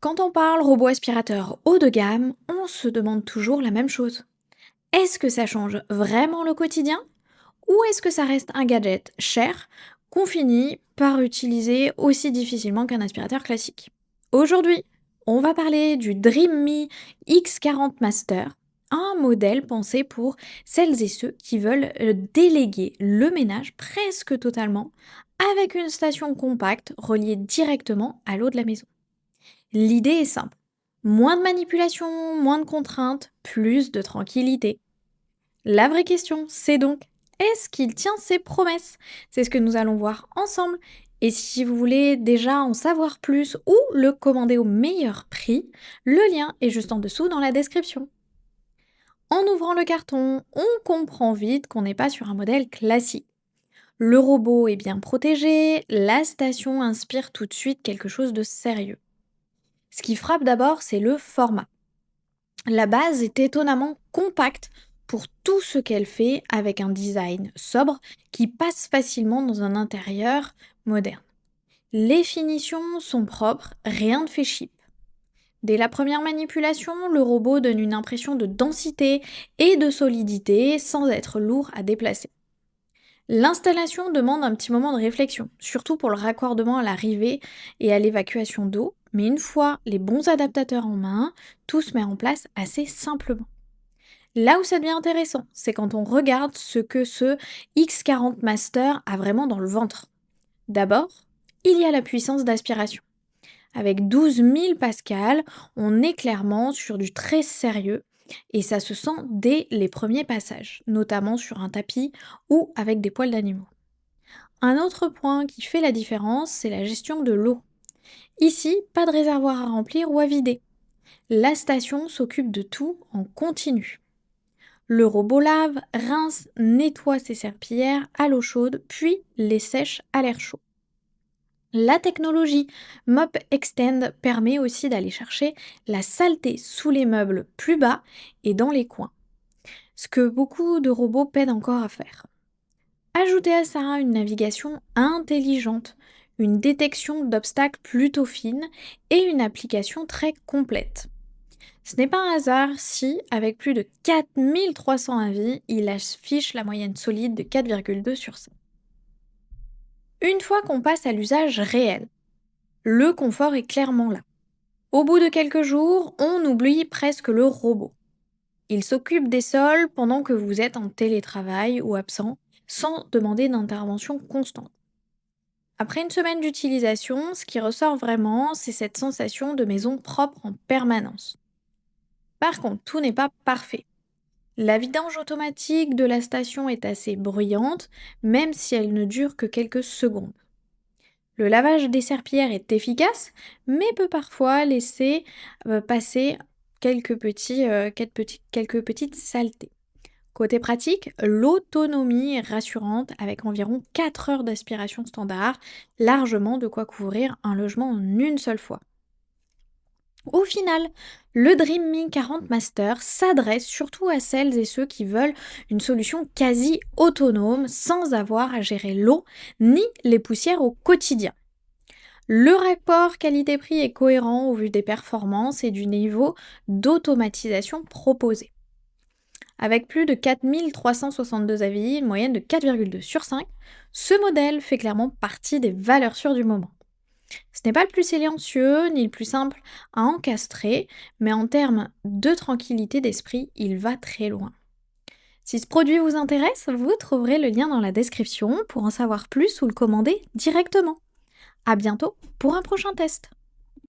Quand on parle robot aspirateur haut de gamme, on se demande toujours la même chose. Est-ce que ça change vraiment le quotidien ou est-ce que ça reste un gadget cher qu'on finit par utiliser aussi difficilement qu'un aspirateur classique? Aujourd'hui, on va parler du DreamMe X40 Master, un modèle pensé pour celles et ceux qui veulent déléguer le ménage presque totalement avec une station compacte reliée directement à l'eau de la maison. L'idée est simple. Moins de manipulation, moins de contraintes, plus de tranquillité. La vraie question, c'est donc, est-ce qu'il tient ses promesses? C'est ce que nous allons voir ensemble. Et si vous voulez déjà en savoir plus ou le commander au meilleur prix, le lien est juste en dessous dans la description. En ouvrant le carton, on comprend vite qu'on n'est pas sur un modèle classique. Le robot est bien protégé, la station inspire tout de suite quelque chose de sérieux. Ce qui frappe d'abord, c'est le format. La base est étonnamment compacte pour tout ce qu'elle fait avec un design sobre qui passe facilement dans un intérieur moderne. Les finitions sont propres, rien ne fait cheap. Dès la première manipulation, le robot donne une impression de densité et de solidité sans être lourd à déplacer. L'installation demande un petit moment de réflexion, surtout pour le raccordement à l'arrivée et à l'évacuation d'eau, mais une fois les bons adaptateurs en main, tout se met en place assez simplement. Là où ça devient intéressant, c'est quand on regarde ce que ce X40 Master a vraiment dans le ventre. D'abord, il y a la puissance d'aspiration. Avec 12 000 pascal, on est clairement sur du très sérieux et ça se sent dès les premiers passages, notamment sur un tapis ou avec des poils d'animaux. Un autre point qui fait la différence, c'est la gestion de l'eau. Ici, pas de réservoir à remplir ou à vider. La station s'occupe de tout en continu. Le robot lave, rince, nettoie ses serpillères à l'eau chaude, puis les sèche à l'air chaud. La technologie Mop Extend permet aussi d'aller chercher la saleté sous les meubles plus bas et dans les coins, ce que beaucoup de robots peinent encore à faire. Ajoutez à ça une navigation intelligente, une détection d'obstacles plutôt fine et une application très complète. Ce n'est pas un hasard si, avec plus de 4300 avis, il affiche la moyenne solide de 4,2 sur 5. Une fois qu'on passe à l'usage réel, le confort est clairement là. Au bout de quelques jours, on oublie presque le robot. Il s'occupe des sols pendant que vous êtes en télétravail ou absent, sans demander d'intervention constante. Après une semaine d'utilisation, ce qui ressort vraiment, c'est cette sensation de maison propre en permanence. Par contre, tout n'est pas parfait. La vidange automatique de la station est assez bruyante, même si elle ne dure que quelques secondes. Le lavage des serpillères est efficace, mais peut parfois laisser passer quelques petites saletés. Côté pratique, l'autonomie est rassurante avec environ 4 heures d'aspiration standard, largement de quoi couvrir un logement en une seule fois. Au final, le DreamMe 40 Master s'adresse surtout à celles et ceux qui veulent une solution quasi autonome sans avoir à gérer l'eau ni les poussières au quotidien. Le rapport qualité-prix est cohérent au vu des performances et du niveau d'automatisation proposé. Avec plus de 4362 avis, une moyenne de 4,2 sur 5, ce modèle fait clairement partie des valeurs sûres du moment. Ce n'est pas le plus silencieux ni le plus simple à encastrer, mais en termes de tranquillité d'esprit, il va très loin. Si ce produit vous intéresse, vous trouverez le lien dans la description pour en savoir plus ou le commander directement. À bientôt pour un prochain test.